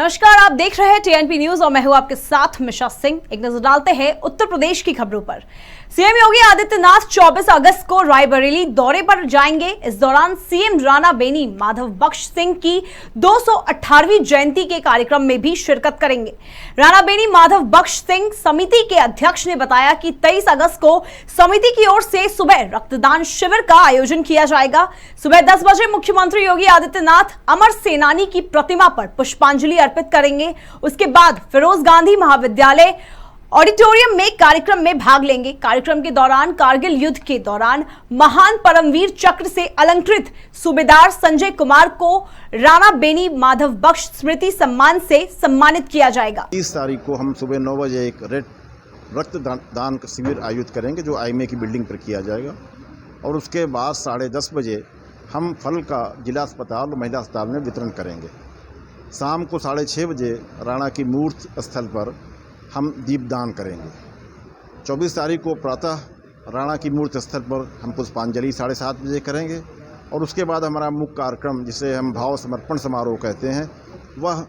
नमस्कार, आप देख रहे हैं टीएनपी न्यूज और मैं हूं आपके साथ मिशा सिंह। एक नजर डालते हैं उत्तर प्रदेश की खबरों पर। सीएम योगी आदित्यनाथ 24 अगस्त को रायबरेली दौरे पर जाएंगे। इस दौरान सीएम राणा बेनी माधव बख्श सिंह की 218वीं जयंती के कार्यक्रम में भी शिरकत करेंगे। राणा बेनी माधव बख्श सिंह समिति के अध्यक्ष ने बताया कि 23 अगस्त को समिति की ओर से सुबह रक्तदान शिविर का आयोजन किया जाएगा। सुबह 10 बजे मुख्यमंत्री योगी आदित्यनाथ अमर सेनानी की प्रतिमा पर पुष्पांजलि अर्पित करेंगे। उसके बाद फिरोज गांधी महाविद्यालय ऑडिटोरियम में कार्यक्रम में भाग लेंगे। कार्यक्रम के दौरान कारगिल युद्ध के दौरान महान परमवीर चक्र से अलंकृत सूबेदार संजय कुमार को राणा बेनी माधव बख्श स्मृति सम्मान से सम्मानित किया जाएगा। 30 तारीख को हम सुबह 9 बजे एक रक्तदान शिविर आयोजित करेंगे जो आईएमए की बिल्डिंग पर किया जाएगा और उसके बाद 10:30 बजे हम फल का जिला अस्पताल और महिला अस्पताल में वितरण करेंगे। शाम को 6:30 बजे राणा की मूर्ति स्थल पर हम दीपदान करेंगे। 24 तारीख को प्रातः राणा की मूर्ति स्थल पर हम पुष्पांजलि 7:30 बजे करेंगे और उसके बाद हमारा मुख्य कार्यक्रम जिसे हम भाव समर्पण समारोह कहते हैं वह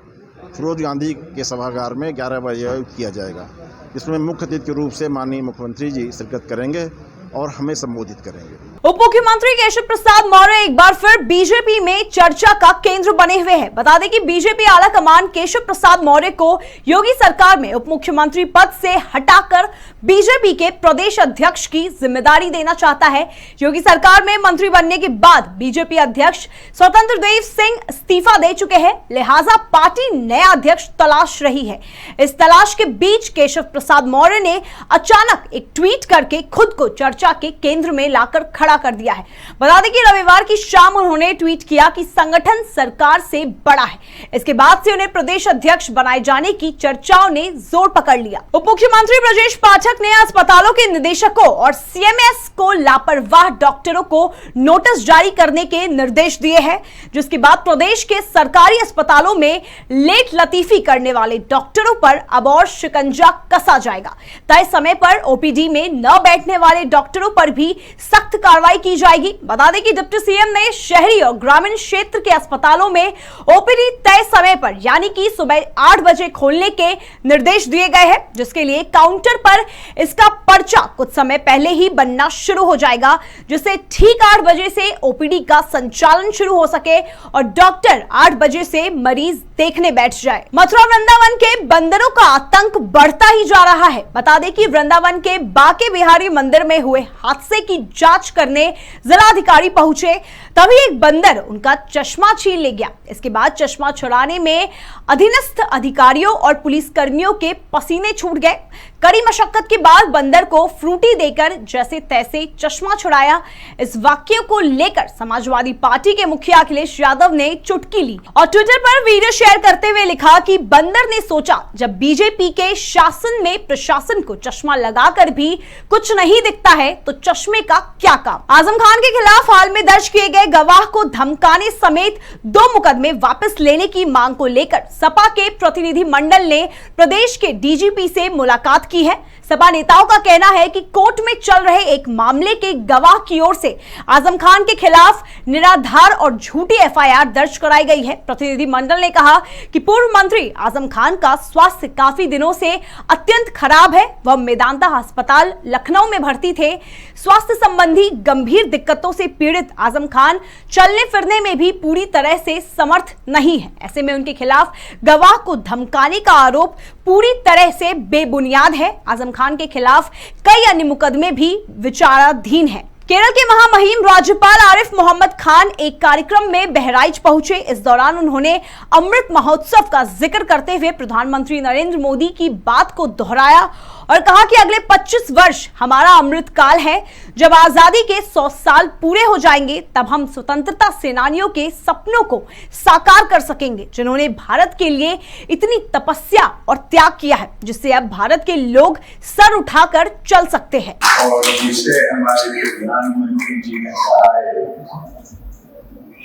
फिरोज गांधी के सभागार में 11 बजे आयोजित किया जाएगा, जिसमें मुख्य अतिथि के रूप से माननीय मुख्यमंत्री जी शिरकत करेंगे और हमें संबोधित करेंगे। उप मुख्यमंत्री केशव प्रसाद मौर्य एक बार फिर बीजेपी में चर्चा का केंद्र बने हुए हैं। बता दें कि बीजेपी आला कमान केशव प्रसाद मौर्य को योगी सरकार में उप मुख्यमंत्री पद से हटाकर बीजेपी के प्रदेश अध्यक्ष की जिम्मेदारी देना चाहता है। योगी सरकार में मंत्री बनने के बाद बीजेपी अध्यक्ष स्वतंत्र देव सिंह इस्तीफा दे चुके हैं, लिहाजा पार्टी नया अध्यक्ष तलाश रही है। इस तलाश के बीच केशव प्रसाद मौर्य ने अचानक एक ट्वीट करके खुद को चर्चा के केंद्र में लाकर खड़ा कर दिया है। बता दें कि रविवार की शाम उन्होंने ट्वीट किया कि संगठन सरकार से बड़ा है। इसके बाद से उन्हें प्रदेश अध्यक्ष बनाए जाने की चर्चाओं ने जोर पकड़ लिया। उप मुख्यमंत्री ब्रजेश पाठक ने अस्पतालों के निदेशकों और सीएमएस को लापरवाह डॉक्टरों को नोटिस जारी करने के निर्देश दिए हैं, जिसके बाद प्रदेश के सरकारी अस्पतालों में लेट लतीफी करने वाले डॉक्टरों पर अब और शिकंजा कसा जाएगा। तय समय पर ओपीडी में न बैठने वाले डॉक्टरों पर भी सख्त कार्रवाई की जाएगी। बता दें कि डिप्टी सीएम ने शहरी और ग्रामीण क्षेत्र के अस्पतालों में ओपीडी तय समय पर यानी कि सुबह 8 बजे खोलने के निर्देश दिए गए हैं, जिसके लिए काउंटर पर इसका पर्चा कुछ समय पहले ही बनना शुरू हो जाएगा, जिससे ठीक 8 बजे से ओपीडी का संचालन शुरू हो सके और डॉक्टर 8 बजे से मरीज देखने बैठ जाए। मथुरा वृंदावन के बंदरों का आतंक बढ़ता ही जा रहा है। बता दें कि वृंदावन के बाके बिहारी मंदिर में हुए हादसे की जांच करने जिलाधिकारी पहुंचे, तभी एक बंदर उनका चश्मा छीन ले गया। इसके बाद चश्मा छुड़ाने में अधीनस्थ अधिकारियों और पुलिसकर्मियों के पसीने छूट गए। कड़ी मशक्कत के बाद बंदर को फ्रूटी देकर जैसे तैसे चश्मा छुड़ाया। इस वाक्य को लेकर समाजवादी पार्टी के मुखिया अखिलेश यादव ने चुटकी ली और ट्विटर पर वीडियो शेयर करते हुए लिखा कि बंदर ने सोचा जब बीजेपी के शासन में प्रशासन को चश्मा लगाकर भी कुछ नहीं दिखता है तो चश्मे का क्या काम। आजम खान के खिलाफ हाल में दर्ज किए गए गवाह को धमकाने समेत 2 मुकदमे वापस लेने की मांग को लेकर सपा के प्रतिनिधि मंडल ने प्रदेश के डीजीपी से मुलाकात की है। सपा नेताओं का कहना है कि कोर्ट में चल रहे एक मामले के गवाह की ओर से आजम खान के खिलाफ निराधार और झूठी एफआईआर दर्ज कराई गई है। प्रतिनिधि मंडल ने कहा कि पूर्व मंत्री आजम खान का स्वास्थ्य काफी दिनों से अत्यंत खराब है। वह मेदांता अस्पताल लखनऊ में भर्ती थे। स्वास्थ्य संबंधी गंभीर दिक्कतों से पीड़ित आजम खान चलने फिरने में भी पूरी तरह से समर्थ नहीं है। ऐसे में उनके खिलाफ गवाह को धमकाने का आरोप पूरी तरह से बेबुनियाद है। आजम खान के खिलाफ कई अन्य मुकदमे भी विचाराधीन हैं। केरल के महामहिम राज्यपाल आरिफ मोहम्मद खान एक कार्यक्रम में बहराइच पहुंचे। इस दौरान उन्होंने अमृत महोत्सव का जिक्र करते हुए प्रधानमंत्री नरेंद्र मोदी की बात को दोहराया और कहा कि अगले 25 वर्ष हमारा अमृत काल है। जब आजादी के 100 साल पूरे हो जाएंगे तब हम स्वतंत्रता सेनानियों के सपनों को साकार कर सकेंगे, जिन्होंने भारत के लिए इतनी तपस्या और त्याग किया है, जिससे अब भारत के लोग सर उठाकर चल सकते हैं। और जिसे हमारे प्रधानमंत्री जी ने कहा है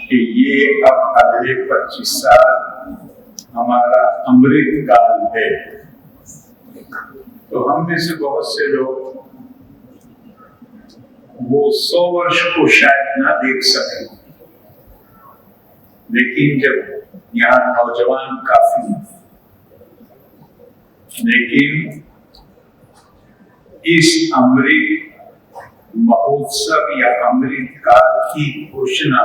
कि ये अब अगले 25 साल हमारा अमृत काल है, तो हम में से बहुत से लोग वो 100 वर्ष को शायद ना देख सके, लेकिन जब यहाँ नौजवान काफी लेकिन इस अमृत महोत्सव या अमृत काल की घोषणा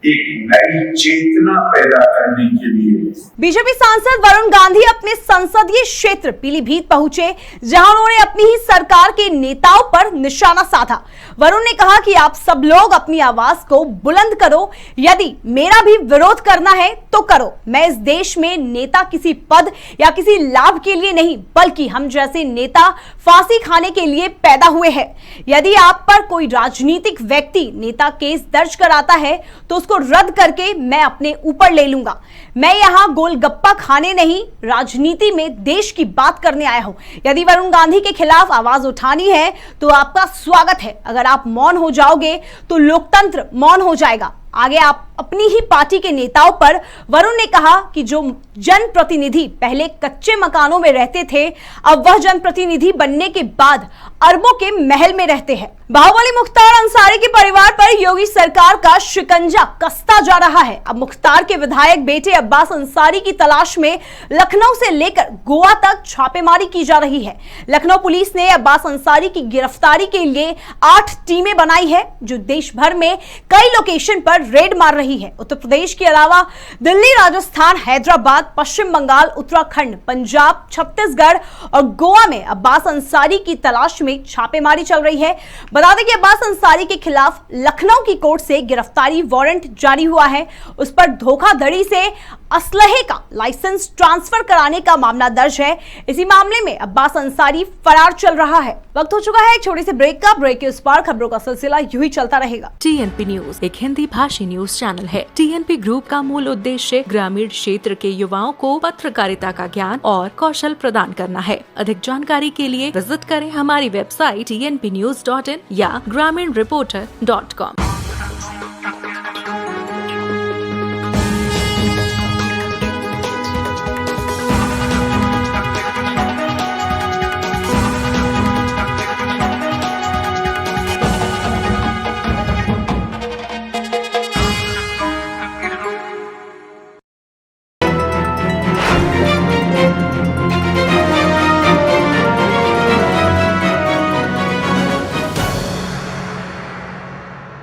एक नई चेतना पैदा करने के लिए बीजेपी सांसद वरुण गांधी अपने संसदीय क्षेत्र पीलीभीत पहुंचे, जहां उन्होंने अपनी ही सरकार के नेताओं पर निशाना साधा। वरुण ने कहा कि आप सब लोग अपनी आवाज को बुलंद करो, यदि मेरा भी विरोध करना है तो करो। मैं इस देश में नेता किसी पद या किसी लाभ के लिए नहीं, बल्कि हम जैसे नेता फांसी खाने के लिए पैदा हुए हैं। यदि आप पर कोई राजनीतिक व्यक्ति नेता केस दर्ज कराता है तो उसको रद्द करके मैं अपने ऊपर ले लूंगा। मैं यहाँ गोलगप्पा खाने नहीं, राजनीति में देश की बात करने आया हूं। यदि वरुण गांधी के खिलाफ आवाज उठानी है तो आपका स्वागत है। अगर आप मौन हो जाओगे तो लोकतंत्र मौन हो जाएगा। आगे आप अपनी ही पार्टी के नेताओं पर वरुण ने कहा कि जो जनप्रतिनिधि पहले कच्चे मकानों में रहते थे, अब वह जनप्रतिनिधि बनने के बाद अरबों के महल में रहते हैं। बाहुबली मुख्तार अंसारी के परिवार पर योगी सरकार का शिकंजा कसता जा रहा है। अब मुख्तार के विधायक बेटे अब्बास अंसारी की तलाश में लखनऊ से लेकर गोवा तक छापेमारी की जा रही है। लखनऊ पुलिस ने अब्बास अंसारी की गिरफ्तारी के लिए 8 टीमें बनाई है, जो देश भर में कई लोकेशन पर रेड मार रही है। उत्तर प्रदेश के अलावा दिल्ली, राजस्थान, हैदराबाद, पश्चिम बंगाल, उत्तराखंड, पंजाब, छत्तीसगढ़ और गोवा में अब्बास अंसारी की तलाश में छापेमारी चल रही है। बता दें कि अब्बास अंसारी के खिलाफ लखनऊ की कोर्ट से गिरफ्तारी वारंट जारी हुआ है। उस पर धोखाधड़ी से असलहे का लाइसेंस ट्रांसफर कराने का मामला दर्ज है। इसी मामले में अब्बास अंसारी फरार चल रहा है। वक्त हो चुका है एक छोटे से ब्रेक का। ब्रेक के उस पार खबरों का सिलसिला यूं ही चलता रहेगा। टीएनपी न्यूज एक हिंदी भाषी न्यूज चैनल है। टीएनपी ग्रुप का मूल उद्देश्य ग्रामीण क्षेत्र के युवाओं को पत्रकारिता का ज्ञान और कौशल प्रदान करना है। अधिक जानकारी के लिए विजिट करें हमारी वेबसाइट tnpnews.in या graminreporter.com।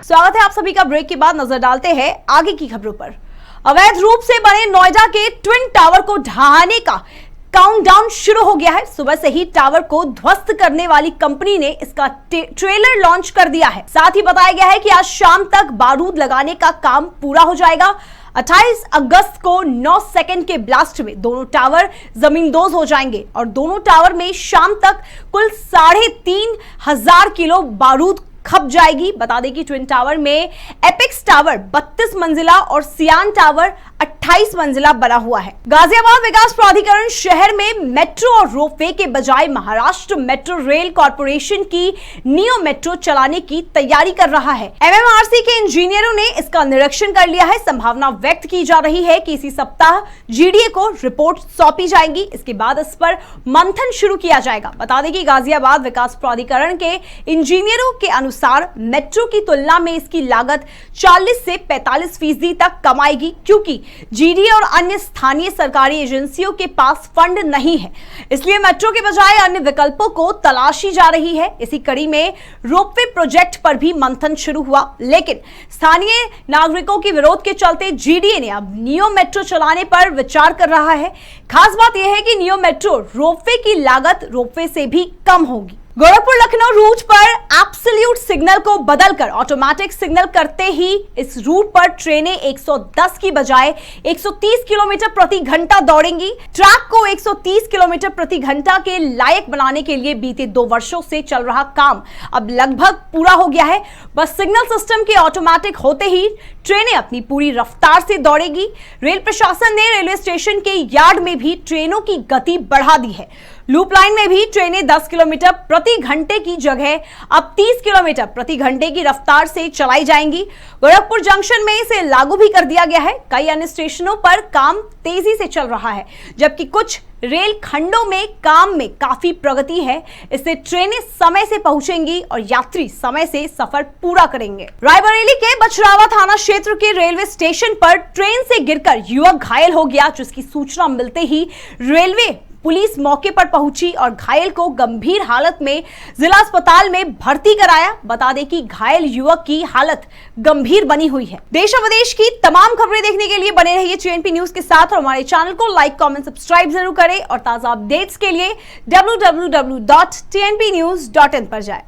स्वागत है आप सभी का। ब्रेक के बाद नजर डालते हैं आगे की खबरों पर। अवैध रूप से बने नोएडा के ट्विन टावर को ढहाने का काउंटडाउन शुरू हो गया है। सुबह से ही टावर को ध्वस्त करने वाली कंपनी ने इसका ट्रेलर लॉन्च कर दिया है। साथ ही बताया गया है कि आज शाम तक बारूद लगाने का काम पूरा हो जाएगा। 28 अगस्त को 9 सेकंड के ब्लास्ट में दोनों टावर जमींदोज हो जाएंगे और दोनों टावर में शाम तक कुल 3,500 किलो बारूद खप जाएगी। बता दें कि ट्विन टावर में एपेक्स टावर 32 मंजिला और सियान टावर 28 मंजिला बना हुआ है। गाजियाबाद विकास प्राधिकरण शहर में मेट्रो और रोपवे के बजाय महाराष्ट्र मेट्रो रेल कॉर्पोरेशन की नियो मेट्रो चलाने की तैयारी कर रहा है। एमएमआरसी के इंजीनियरों ने इसका निरीक्षण कर लिया है। संभावना व्यक्त की जा रही है कि इसी सप्ताह जीडीए को रिपोर्ट सौंपी जाएगी। इसके बाद इस पर मंथन शुरू किया जाएगा। बता दें कि गाजियाबाद विकास प्राधिकरण के इंजीनियरों के अनुसार मेट्रो की तुलना में इसकी लागत 40 से 45% तक कम आएगी, क्योंकि जीडीए और अन्य स्थानीय सरकारी एजेंसियों के पास फंड नहीं है। इसलिए मेट्रो के बजाय अन्य विकल्पों को तलाशी जा रही है। इसी कड़ी में रोपवे प्रोजेक्ट पर भी मंथन शुरू हुआ, लेकिन स्थानीय नागरिकों के विरोध के चलते जीडीए ने अब नियो मेट्रो चलाने पर विचार कर रहा है। खास बात यह है कि नियो मेट्रो रोपवे की लागत रोपवे से भी कम होगी। गोरखपुर लखनऊ रूट पर एब्सोल्यूट सिग्नल को बदलकर ऑटोमेटिक सिग्नल करते ही इस रूट पर ट्रेनें 110 की बजाय 130 किलोमीटर प्रति घंटा दौड़ेंगी। ट्रैक को 130 किलोमीटर प्रति घंटा के लायक बनाने के लिए बीते 2 वर्षों से चल रहा काम अब लगभग पूरा हो गया है। बस सिग्नल सिस्टम के ऑटोमेटिक होते ही ट्रेनें अपनी पूरी रफ्तार से दौड़ेगी। रेल प्रशासन ने रेलवे स्टेशन के यार्ड में भी ट्रेनों की गति बढ़ा दी है। लूप लाइन में भी ट्रेनें 10 किलोमीटर प्रति घंटे की जगह अब 30 किलोमीटर प्रति घंटे की रफ्तार से चलाई जाएंगी। गोरखपुर जंक्शन में इसे लागू भी कर दिया गया है। कई अन्य स्टेशनों पर काम तेजी से चल रहा है, जबकि कुछ रेल खंडों में काम में काफी प्रगति है। इससे ट्रेनें समय से पहुंचेंगी और यात्री समय से सफर पूरा करेंगे। रायबरेली के बछरावा थाना क्षेत्र के रेलवे स्टेशन पर ट्रेन से गिरकर युवक घायल हो गया, जिसकी सूचना मिलते ही रेलवे पुलिस मौके पर पहुंची और घायल को गंभीर हालत में जिला अस्पताल में भर्ती कराया। बता दें कि घायल युवक की हालत गंभीर बनी हुई है। देश और विदेश की तमाम खबरें देखने के लिए बने रहिए TNP न्यूज के साथ और हमारे चैनल को लाइक, कमेंट, सब्सक्राइब जरूर करें और ताजा अपडेट्स के लिए www.tnpnews.in पर जाएं।